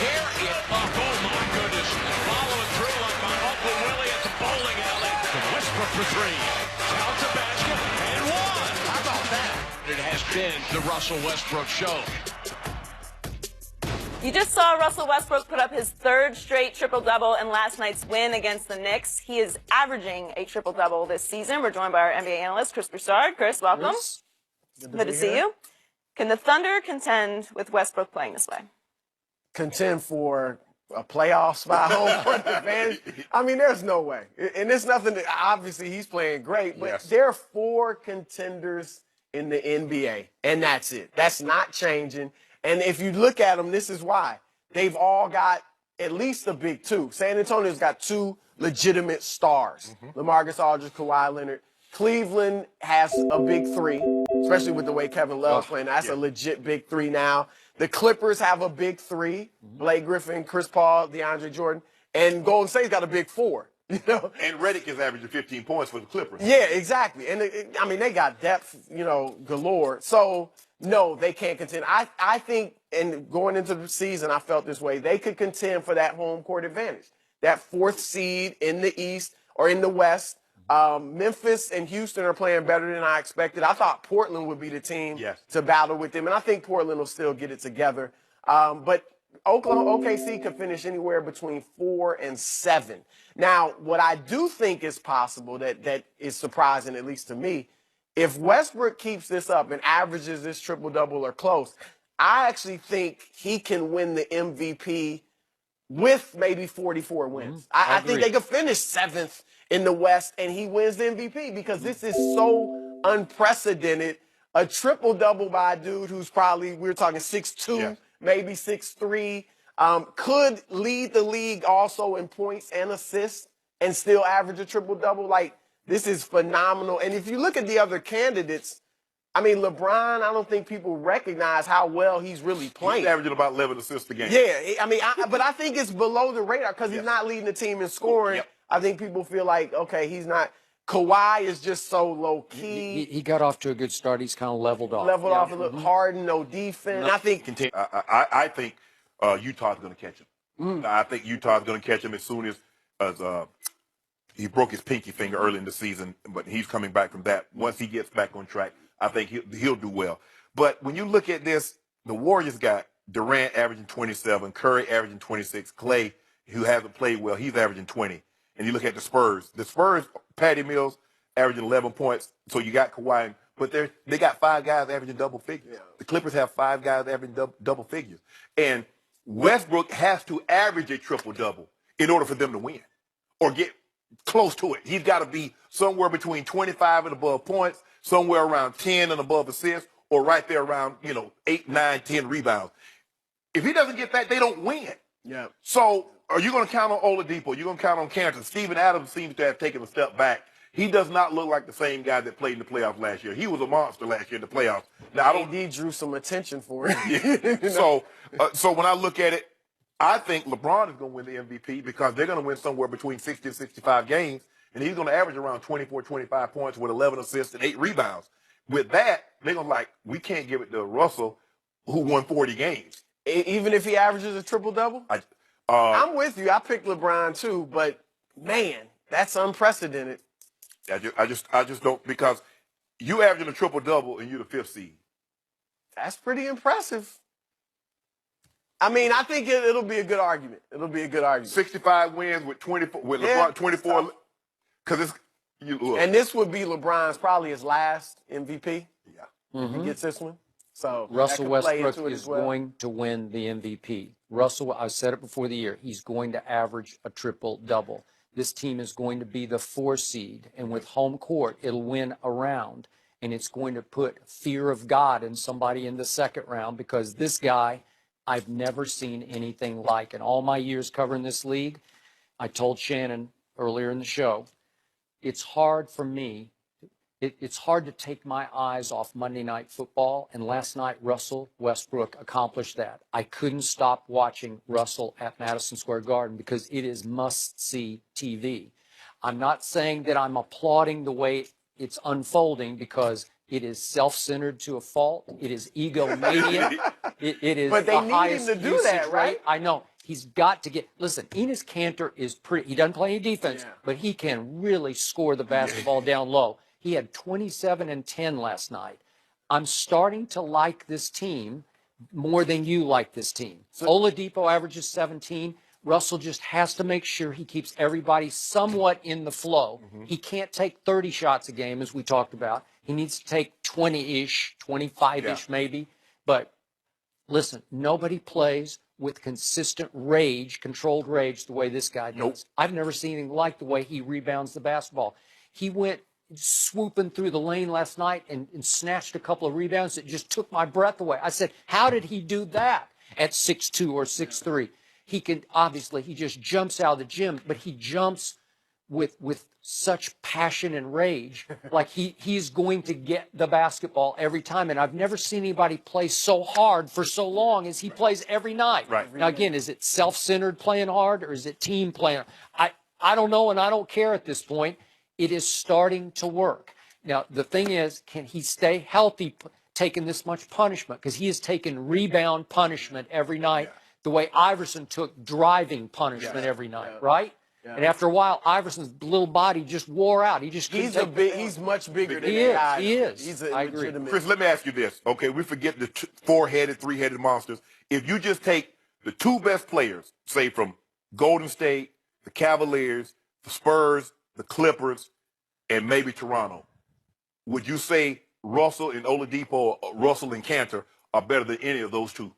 Tear it up. Oh, my goodness. Following through like my Uncle Willie at the bowling alley. And Westbrook for three. Counts a basket and one. How about that? It has been the Russell Westbrook show. You just saw Russell Westbrook put up his third straight triple-double in last night's win against the Knicks. He is averaging a triple-double this season. We're joined by our NBA analyst, Chris Broussard. Chris, welcome. Yes. Good to see you. Can the Thunder contend with Westbrook playing this way? Contend for a playoff spot, home court advantage? I mean, there's no way. And there's nothing that, obviously, he's playing great, but there are 4 contenders in the NBA, and that's it. That's not changing. And if you look at them, this is why. They've all got at least a big 2. San Antonio's got 2 legitimate stars. LaMarcus Aldridge, Kawhi Leonard. Cleveland has a big 3, especially with the way Kevin Love's playing. That's a legit big 3 now. The Clippers have a big 3. Blake Griffin, Chris Paul, DeAndre Jordan. And Golden State's got a big 4. You know? And Redick is averaging 15 points for the Clippers. Yeah, exactly. And, I mean, they got depth, galore. So, no, they can't contend. I think, and going into the season, I felt this way, they could contend for that home court advantage. That 4th seed in the East or in the West. Memphis and Houston are playing better than I expected. I thought Portland would be the team to battle with them, and I think Portland will still get it together. But OKC could finish anywhere between 4 and 7. Now, what I do think is possible that is surprising, at least to me, if Westbrook keeps this up and averages this triple-double or close, I actually think he can win the MVP with maybe 44 wins. I think they could finish 7th in the West, and he wins the MVP because this is so unprecedented. A triple-double by a dude who's probably, we're talking 6'2", maybe 6'3", could lead the league also in points and assists and still average a triple-double. Like, this is phenomenal. And if you look at the other candidates, I mean, LeBron, I don't think people recognize how well he's really playing. He's averaging about 11 assists a game. Yeah, I mean, but I think it's below the radar because he's not leading the team in scoring. I think people feel like, okay, he's not. Kawhi is just so low-key. He got off to a good start. He's kind of leveled off. Leveled off a little. Harden, no defense. I think I think Utah's going to catch him. I think Utah's going to catch him as soon as he broke his pinky finger early in the season, but he's coming back from that. Once he gets back on track, I think he'll do well. But when you look at this, the Warriors got Durant averaging 27, Curry averaging 26, Clay, who hasn't played well, he's averaging 20. And you look at the Spurs, Patty Mills averaging 11 points. So you got Kawhi, but they got 5 guys averaging double figures. The Clippers have 5 guys averaging double figures. And Westbrook has to average a triple-double in order for them to win or get close to it. He's got to be somewhere between 25 and above points, somewhere around 10 and above assists, or right there around, 8, 9, 10 rebounds. If he doesn't get that, they don't win. Yeah. So are you going to count on Oladipo? You're going to count on Cantor? Steven Adams seems to have taken a step back. He does not look like the same guy that played in the playoffs last year. He was a monster last year in the playoffs. Now, AD drew some attention for it. So when I look at it, I think LeBron is going to win the MVP because they're going to win somewhere between 60 and 65 games, and he's going to average around 24, 25 points with 11 assists and 8 rebounds. With that, they're going to we can't give it to Russell, who won 40 games. Even if he averages a triple-double? I'm with you. I picked LeBron too, but man, that's unprecedented. I just don't, because you averaging a triple-double and you're the 5th seed. That's pretty impressive. I mean, I think it'll be a good argument. It'll be a good argument. 65 wins with 24, with LeBron 24, because it's and this would be LeBron's probably his last MVP. Yeah, if he gets this one. So Russell Westbrook is going to win the MVP. Russell, I said it before the year, he's going to average a triple-double. This team is going to be the 4 seed, and with home court, it'll win a round, and it's going to put fear of God in somebody in the 2nd round because this guy, I've never seen anything like. In all my years covering this league, I told Shannon earlier in the show, it's hard for me. It's hard to take my eyes off Monday Night Football, and last night Russell Westbrook accomplished that. I couldn't stop watching Russell at Madison Square Garden because it is must-see TV. I'm not saying that I'm applauding the way it's unfolding because it is self-centered to a fault. It is egomaniac. It is but they the need highest him to do usage that, right? rate. I know. He's got to get. Listen, Enes Kanter is pretty. He doesn't play any defense, but he can really score the basketball down low. He had 27 and 10 last night. I'm starting to like this team more than you like this team. Oladipo averages 17. Russell just has to make sure he keeps everybody somewhat in the flow. He can't take 30 shots a game, as we talked about. He needs to take 20-ish, 25-ish maybe. But listen, nobody plays with consistent rage, controlled rage, the way this guy does. I've never seen anything like the way he rebounds the basketball. He went swooping through the lane last night and snatched a couple of rebounds that just took my breath away. I said, how did he do that at 6'2" or 6'3"? He can, obviously, he just jumps out of the gym, but he jumps with such passion and rage. Like he's going to get the basketball every time. And I've never seen anybody play so hard for so long as he plays every night. Now, again, is it self-centered playing hard or is it team playing? I don't know, and I don't care at this point. It is starting to work. Now, the thing is, can he stay healthy taking this much punishment? Because he has taken rebound punishment every night the way Iverson took driving punishment every night, right? Yeah. And after a while, Iverson's little body just wore out. He just he's much bigger than he is. He's I agree. Chris, let me ask you this. Okay, we forget the four-headed, three-headed monsters. If you just take the two best players, say from Golden State, the Cavaliers, the Spurs, the Clippers, and maybe Toronto, would you say Russell and Oladipo, or Russell and Kanter are better than any of those two?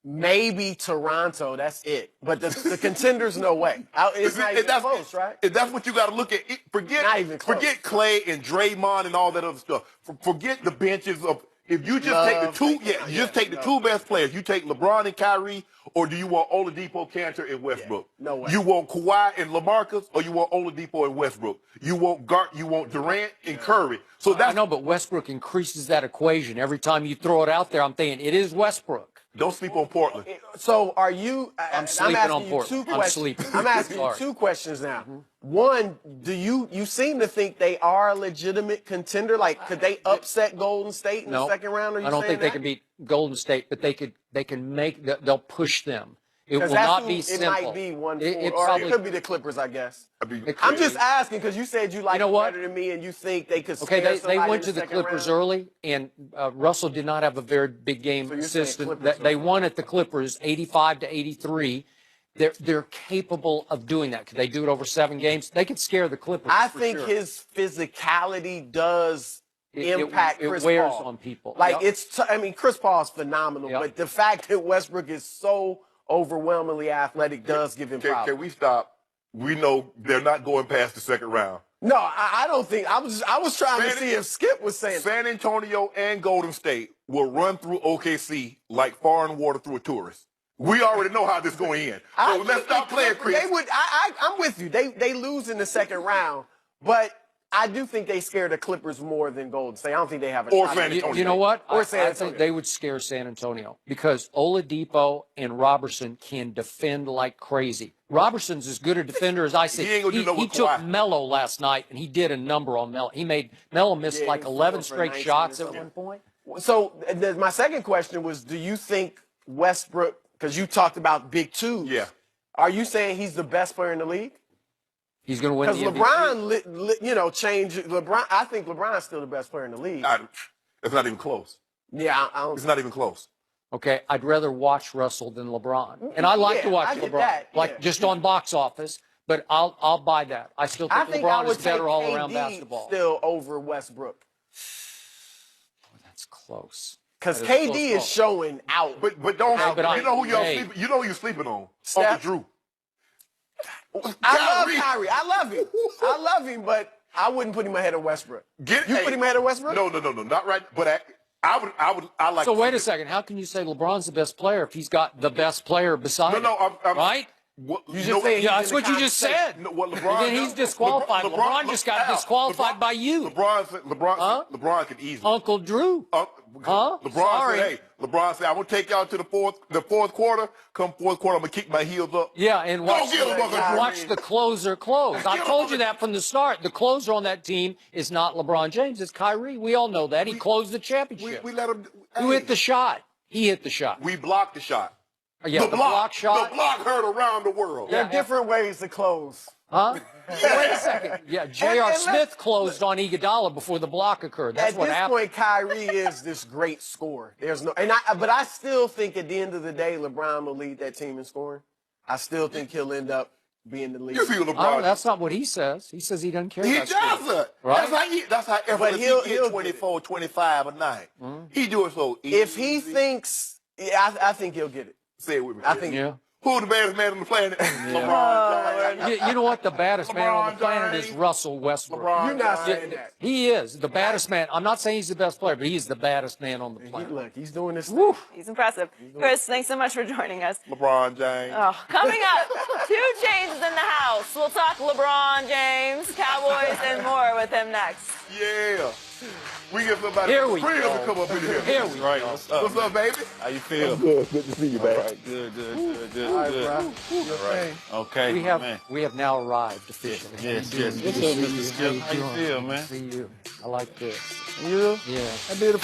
Maybe Toronto, that's it. But the contenders, no way. It's not even close, right? That's what you got to look at. Forget Clay and Draymond and all that other stuff. Forget the benches of. If you just take the two, just take the two best players. You take LeBron and Kyrie, or do you want Oladipo, Kanter, and Westbrook? No way. You want Kawhi and LaMarcus, or you want Oladipo and Westbrook? You want Durant and Curry. So that's I know, but Westbrook increases that equation every time you throw it out there. I'm thinking it is Westbrook. Don't sleep on Portland. So are you? I'm sleeping on Portland. I'm sleeping. I'm asking you two questions now. One, do you seem to think they are a legitimate contender? Like, could they upset Golden State in the second round? I don't think they can beat Golden State, but they can make. They'll push them. It will not be simple. It might be 1-4, or it could be the Clippers, I guess. I'm just asking because you said you like it better than me, and you think they could. Okay, they went to the Clippers early, and Russell did not have a very big game assistant. They won at the Clippers, 85-83. They're capable of doing that. Could they do it over 7 games? They could scare the Clippers. I think his physicality does impact Chris Paul. It wears on people. Like I mean, Chris Paul is phenomenal, but the fact that Westbrook is so overwhelmingly athletic does give him problems. Can we stop? We know they're not going past the second round. No, I don't think. I was trying to see if Skip was saying San Antonio and Golden State will run through OKC like foreign water through a tourist. We already know how this is going to end. So let's stop playing, Chris. I'm with you. They lose in the second round, but I do think they scare the Clippers more than Golden State. I don't think they have a shot. San Antonio. You know what? Or San Antonio. I think they would scare San Antonio because Oladipo and Robertson can defend like crazy. Robertson's as good a defender as I see. He took Melo last night, and he did a number on Melo. Melo missed like 11 straight shots at one point. So my second question was, do you think Westbrook, because you talked about big twos, are you saying he's the best player in the league? He's going to win the MVP. Because LeBron, changed LeBron. I think LeBron's still the best player in the league. It's not even close. Yeah, it's not even close. Okay, I'd rather watch Russell than LeBron, and I like to watch LeBron, just on box office. But I'll buy that. I still think LeBron is better all around basketball. Still over Westbrook. Boy, that's close. Because KD is showing out. But don't. You know who you're sleeping on? Steph? Uncle Drew. I love Kyrie. I love him, but I wouldn't put him ahead of Westbrook. Put him ahead of Westbrook? No, not right. But I like. So wait a second. How can you say LeBron's the best player if he's got the best player beside him? I'm right? That's what you just said. What LeBron? Then he's disqualified. LeBron just got disqualified by you. LeBron can easily. Uncle Drew. LeBron said, "I'm gonna take y'all to the fourth quarter. Come fourth quarter, I'm gonna kick my heels up." Yeah, and watch the closer close. I told you that from the start. The closer on that team is not LeBron James. It's Kyrie. We all know that. He closed the championship. We let him. Who hit the shot? He hit the shot. We blocked the shot. Yeah, the block shot. The block heard around the world. There are different ways to close. Huh? Wait a second. Yeah, J.R. Smith closed on Iguodala before the block occurred. That's what happened. At this point, Kyrie is this great scorer. There's no, but I still think at the end of the day, LeBron will lead that team in scoring. I still think he'll end up being the lead. You feel LeBron? That's not what he says. He says he doesn't care. He about scoring. doesn't. Right? That's how But effortless he he'll get 24, 25 a night. He do it so easy. If he thinks, I think he'll get it. Say it with me. I think. Yeah. Who's the baddest man on the planet? LeBron. You know what? The baddest man on the planet is Russell Westbrook. You're not saying that. He is the baddest man. I'm not saying he's the best player, but he's the baddest man on the planet. Look, he's doing this. He's impressive. Chris, thanks so much for joining us. LeBron James. Oh, coming up, 2 Chainz in the house. We'll talk LeBron James, Cowboys, and more with him next. Yeah. We get somebody Here we freedom go. to come up in here. Here we Right, go. what's up, baby? How you feel? Good. Good to see you, baby. All right, good. All right, bro. Right. Okay, We have now arrived officially. Yes. What's up, Mr. Skip? How you feel, man? See you. I like this. You? Yeah. I did a